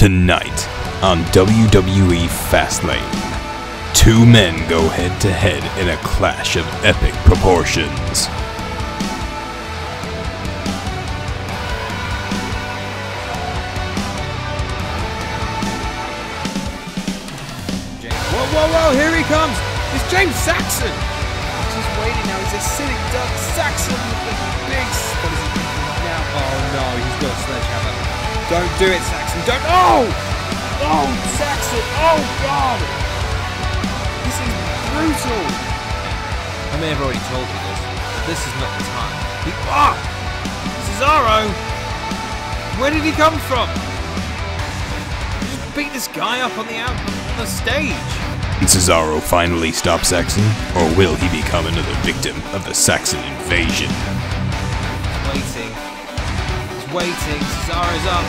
Tonight on WWE Fastlane, two men go head to head in a clash of epic proportions. Whoa, here he comes! It's James Saxon! He's just waiting now, he's a silly duck. Saxon with the big... What is he thinking now? Oh no, he's got a sledgehammer. Don't do it, Saxon, don't... Oh! Oh, Saxon! Oh god! This is brutal! I may have already told you this, but this is not the time. Cesaro! Where did he come from? He just beat this guy up on the stage. Can Cesaro finally stop Saxon, or will he become another victim of the Saxon Invasion? He's waiting, Cesaro's up.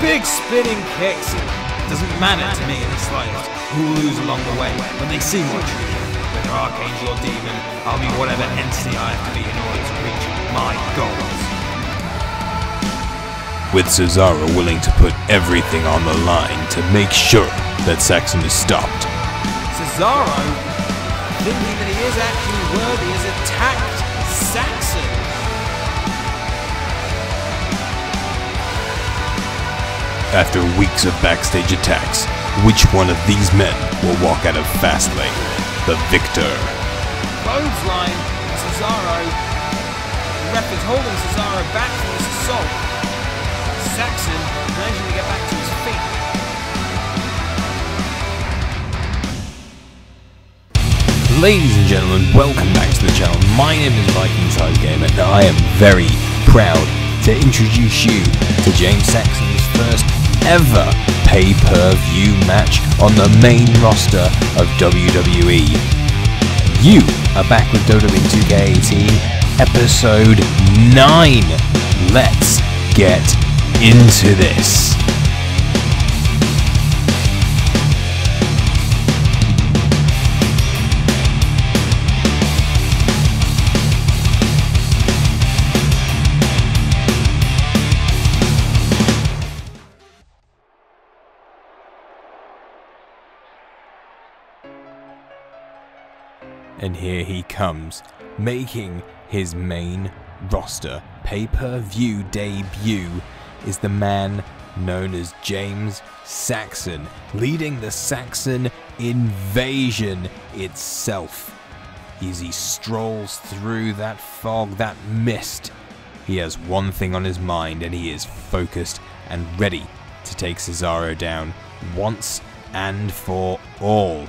Big spinning kicks. It doesn't matter to me in the slightest who will lose along the way when they see what you do. Whether Archangel or Demon, I'll be whatever entity I have to be in order to reach my goals. With Cesaro willing to put everything on the line to make sure that Saxon is stopped. Cesaro, thinking that he is actually worthy, has attacked Saxon. After weeks of backstage attacks, which one of these men will walk out of Fastlane the victor? Clothesline, Cesaro. The ref is holding Cesaro back from this assault. Saxon managing to get back to his feet. Ladies and gentlemen, welcome back to the channel. My name is VikingSizeGamer, and I am very proud to introduce you to James Saxon's first ever pay-per-view match on the main roster of WWE. You are back with WWE 2K18, episode 9. Let's get into this. And here he comes, making his main roster pay-per-view debut is the man known as James Saxon, leading the Saxon Invasion itself. As he strolls through that fog, that mist, he has one thing on his mind, and he is focused and ready to take Cesaro down once and for all.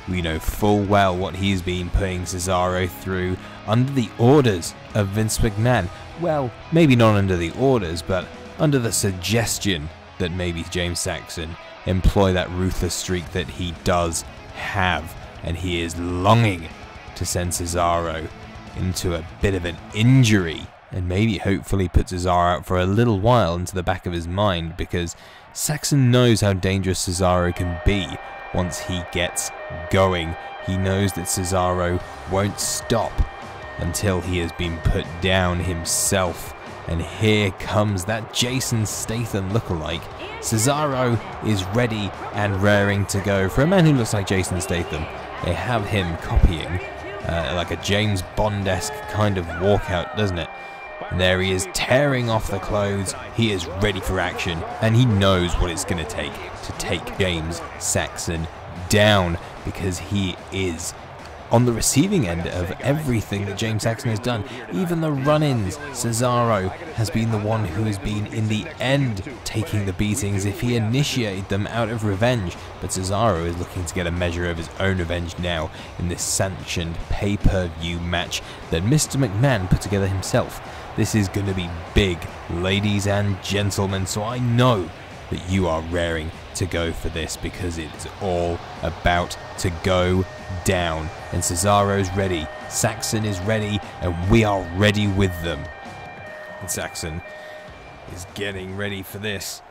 We know full well what he's been putting Cesaro through under the orders of Vince McMahon. Well, maybe not under the orders, but under the suggestion that maybe James Saxon employ that ruthless streak that he does have, and he is longing to send Cesaro into a bit of an injury, and maybe hopefully put Cesaro out for a little while into the back of his mind, because Saxon knows how dangerous Cesaro can be once he gets going. He knows that Cesaro won't stop until he has been put down himself. And here comes that Jason Statham lookalike. Cesaro is ready and raring to go. For a man who looks like Jason Statham, they have him copying like a James Bond-esque kind of walkout, doesn't it? And there he is, tearing off the clothes. He is ready for action, and he knows what it's going to take James Saxon down, because he is on the receiving end of everything that James Saxon has done. Even the run-ins, Cesaro has been the one who has been in the end taking the beatings if he initiated them out of revenge. But Cesaro is looking to get a measure of his own revenge now in this sanctioned pay-per-view match that Mr. McMahon put together himself. This is going to be big, ladies and gentlemen, so I know that you are raring to go for this, because it is all about to go down. And Cesaro's ready, Saxon is ready, and we are ready with them. And Saxon is getting ready for this.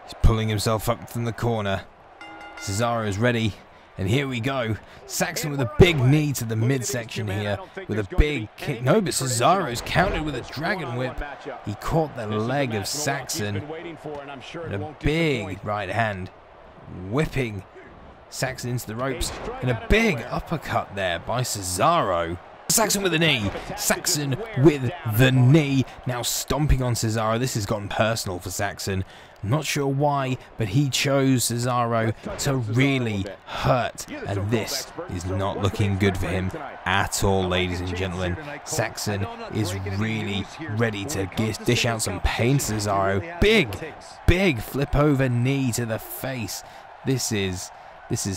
He's pulling himself up from the corner. Cesaro's ready, And here we go. Saxon with a big knee to the midsection here. With a big kick. No, but Cesaro's countered with a dragon whip. He caught the leg of Saxon. And a big right hand. Whipping Saxon into the ropes. And a big uppercut there by Cesaro. Saxon with the knee. Saxon with the knee. Now stomping on Cesaro. This has gotten personal for Saxon. I'm not sure why, but he chose Cesaro to really hurt. And this is not looking good for him at all, ladies and gentlemen. Saxon is really ready to dish out some pain to Cesaro. Big flip over knee to the face. This is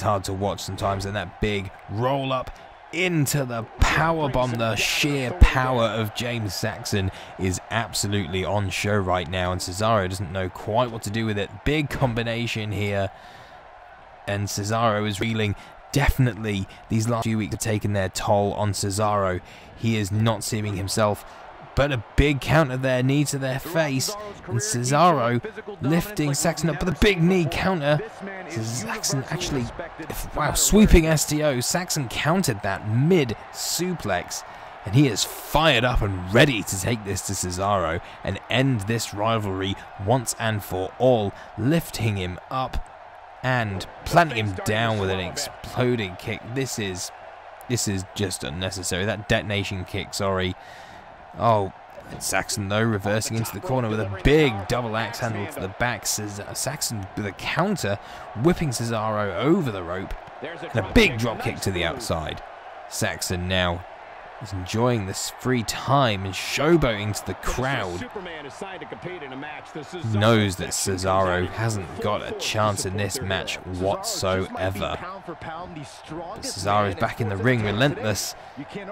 hard to watch sometimes. And that big roll up into the powerbomb. The sheer power of James Saxon is absolutely on show right now, and Cesaro doesn't know quite what to do with it. Big combination here, and Cesaro is reeling. Definitely these last few weeks have taken their toll on Cesaro. He is not seeming himself, but a big counter there, knee to their face, and Cesaro lifting Saxon up with a big knee counter. Saxon actually, wow, sweeping STO. Saxon countered that mid suplex, and he is fired up and ready to take this to Cesaro and end this rivalry once and for all, lifting him up and planting him down with an exploding kick. This is just unnecessary. That detonation kick, sorry. Oh, Saxon though reversing into the corner with a big double axe handle to the back. Saxon with a counter, whipping Cesaro over the rope, and a big drop kick to the outside. Saxon now is enjoying this free time and showboating to the crowd. He knows that Cesaro hasn't got a chance in this match whatsoever. But Cesaro is back in the ring, relentless.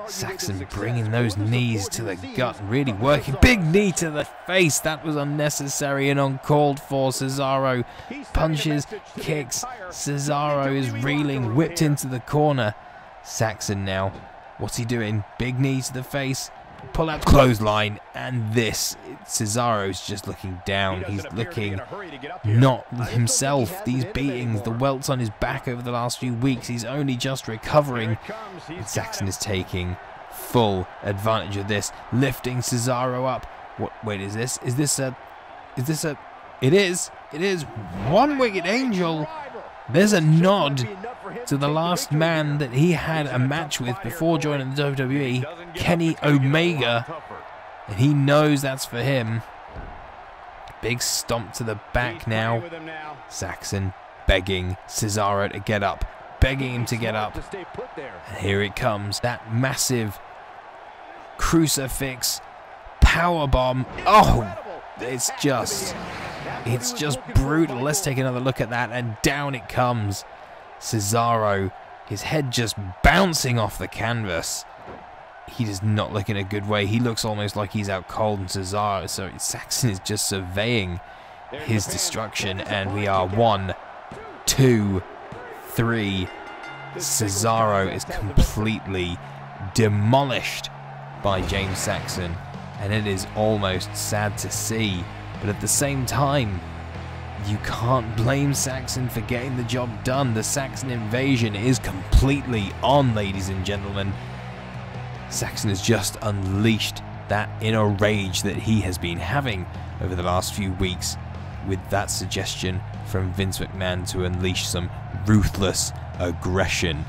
Saxon bringing those knees to the gut, really working. Big knee to the face. That was unnecessary and uncalled for. Cesaro punches, kicks. Cesaro is reeling, whipped into the corner. Saxon now, what's he doing? Big knee to the face, pull out clothesline, and this, Cesaro's just looking down. He's looking not himself. These beatings, the welts on his back over the last few weeks, he's only just recovering. And Saxon is taking full advantage of this, lifting Cesaro up. Wait, is this a, it is one-winged angel. There's a nod to the last man that he had a match with before joining the WWE, Kenny Omega, and he knows that's for him. Big stomp to the back now. Saxon begging Cesaro to get up, begging him to get up. And here it comes, that massive crucifix powerbomb. Oh, it's just brutal. Let's take another look at that, and down it comes. Cesaro, his head just bouncing off the canvas. He does not look in a good way. He looks almost like he's out cold, and Saxon is just surveying his destruction, and we are 1, 2, 3. Cesaro is completely demolished by James Saxon, and it is almost sad to see. But at the same time, you can't blame Saxon for getting the job done. The Saxon Invasion is completely on, ladies and gentlemen. Saxon has just unleashed that inner rage that he has been having over the last few weeks, with that suggestion from Vince McMahon to unleash some ruthless aggression.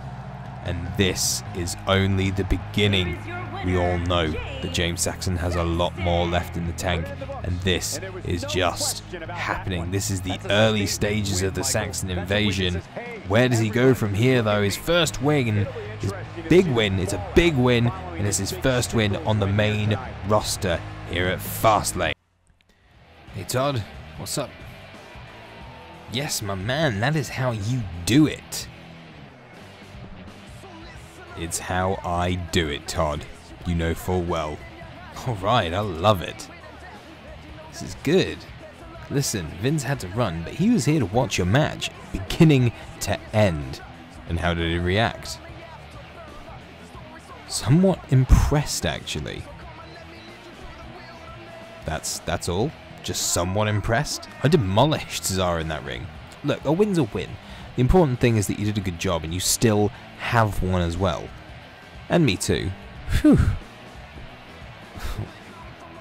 And this is only the beginning. We all know that James Saxon has a lot more left in the tank, and this is just happening. This is the early stages of the Saxon Invasion. Where does he go from here, though? His first win, his big win, it's a big win, and it's his first win on the main roster here at Fastlane. Hey Todd, what's up? Yes, my man, that is how you do it. It's how I do it, Todd. You know full well. Alright, I love it. This is good. Listen, Vince had to run, but he was here to watch your match, beginning to end. And how did he react? Somewhat impressed, actually. That's all? Just somewhat impressed? I demolished Cesaro in that ring. Look, a win's a win. The important thing is that you did a good job and you still have one as well. And me too. Phew.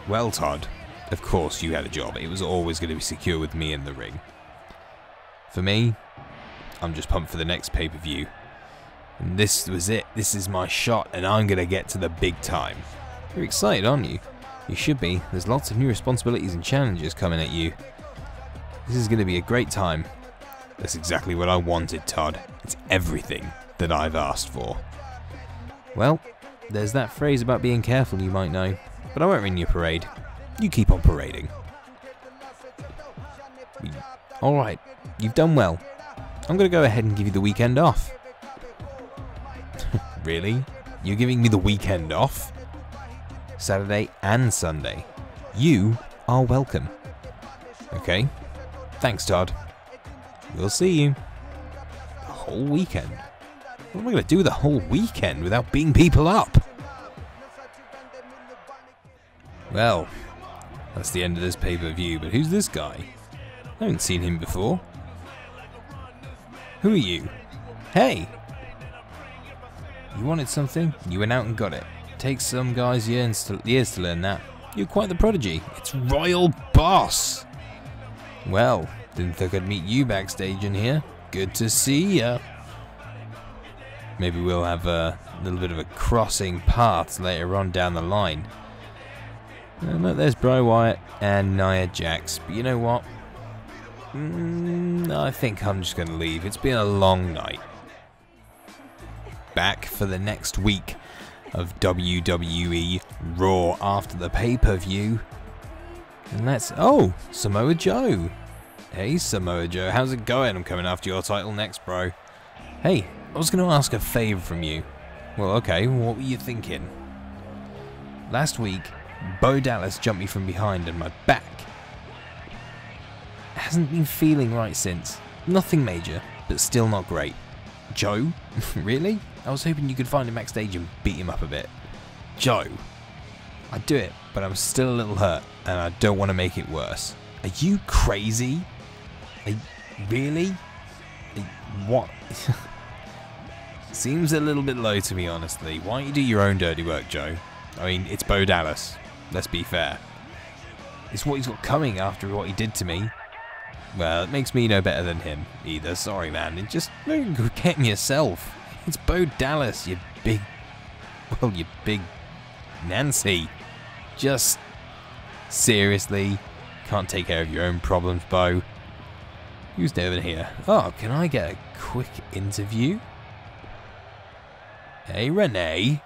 Well, Todd, of course you had a job. It was always going to be secure with me in the ring. For me, I'm just pumped for the next pay-per-view. And this was it. This is my shot, and I'm going to get to the big time. You're excited, aren't you? You should be. There's lots of new responsibilities and challenges coming at you. This is going to be a great time. That's exactly what I wanted, Todd. It's everything that I've asked for. Well, there's that phrase about being careful you might know, but I won't ruin your parade. You keep on parading. Alright, you've done well. I'm going to go ahead and give you the weekend off. Really? You're giving me the weekend off? Saturday and Sunday. You are welcome. Okay. Thanks, Todd. We'll see you. The whole weekend? What am I going to do the whole weekend without beating people up? Well, that's the end of this pay-per-view, but who's this guy? I haven't seen him before. Who are you? Hey! You wanted something? You went out and got it. Takes some guys years to learn that. You're quite the prodigy. It's Royal Boss! Well, didn't think I'd meet you backstage in here. Good to see ya. Maybe we'll have a little bit of a crossing paths later on down the line. Look, there's Bray Wyatt and Nia Jax. But you know what? I think I'm just going to leave. It's been a long night. Back for the next week of WWE Raw after the pay-per-view. And that's... Oh! Samoa Joe! Hey, Samoa Joe. How's it going? I'm coming after your title next, bro. Hey, I was going to ask a favour from you. Well, okay. What were you thinking? Last week, Bo Dallas jumped me from behind and my back hasn't been feeling right since. Nothing major, but still not great. Joe? Really? I was hoping you could find him backstage and beat him up a bit. Joe? I'd do it, but I'm still a little hurt, and I don't want to make it worse. Are you crazy? Really? What? Seems a little bit low to me, honestly. Why don't you do your own dirty work, Joe? I mean, it's Bo Dallas. Let's be fair. It's what he's got coming after what he did to me. Well, it makes me no better than him either. Sorry, man. It just get him yourself. It's Bo Dallas, you big... Well, you big... Nancy. Just... Seriously? Can't take care of your own problems, Bo. Who's over here? Oh, can I get a quick interview? Hey, Renee.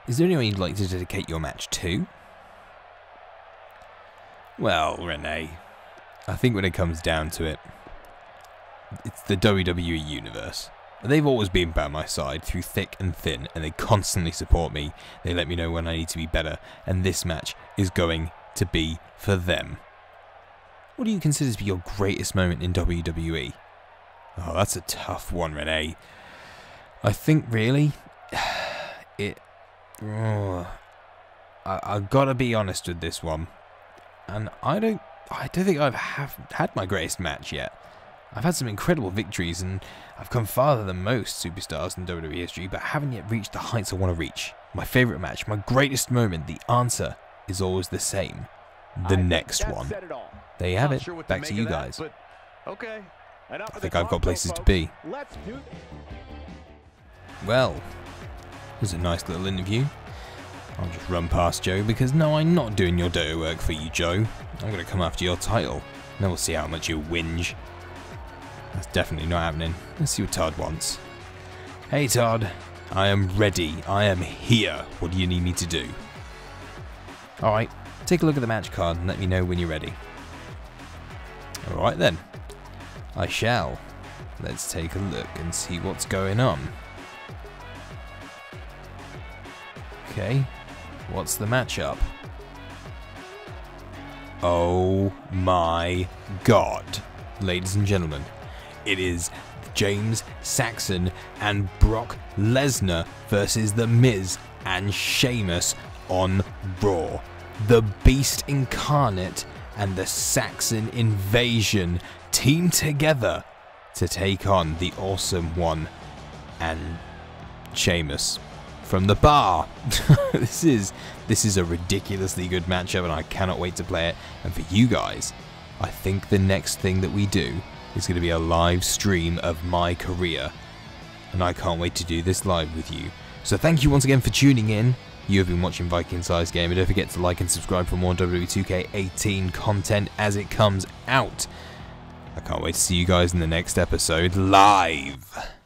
Is there anyone you'd like to dedicate your match to? Well, Renee, I think when it comes down to it, it's the WWE Universe. They've always been by my side through thick and thin, and they constantly support me. They let me know when I need to be better, and this match is going to be for them. What do you consider to be your greatest moment in WWE? Oh, that's a tough one, Renee. I think, really, I've got to be honest with this one. And I don't think I've had my greatest match yet. I've had some incredible victories and I've come farther than most superstars in WWE history, but haven't yet reached the heights I want to reach. My favourite match, my greatest moment, the answer is always the same. The next one. There you have it. Back to you guys. Okay. I think I've got places to be. Well, it was a nice little interview. I'll just run past Joe because no, I'm not doing your dirty work for you, Joe. I'm going to come after your title. Then we'll see how much you whinge. That's definitely not happening. Let's see what Todd wants. Hey Todd, I am ready. I am here. What do you need me to do? Alright, take a look at the match card and let me know when you're ready. Alright then. I shall. Let's take a look and see what's going on. Okay, what's the matchup? Oh my god, ladies and gentlemen, it is James Saxon and Brock Lesnar versus The Miz and Sheamus on Raw. The Beast Incarnate and the Saxon Invasion team together to take on the awesome one and Sheamus from the bar. This is a ridiculously good matchup, and I cannot wait to play it. And for you guys, I think the next thing that we do is going to be a live stream of my career, and I can't wait to do this live with you. So thank you once again for tuning in. You have been watching Viking Size Gamer. Don't forget to like and subscribe for more WWE 2K18 content as it comes out. I can't wait to see you guys in the next episode live.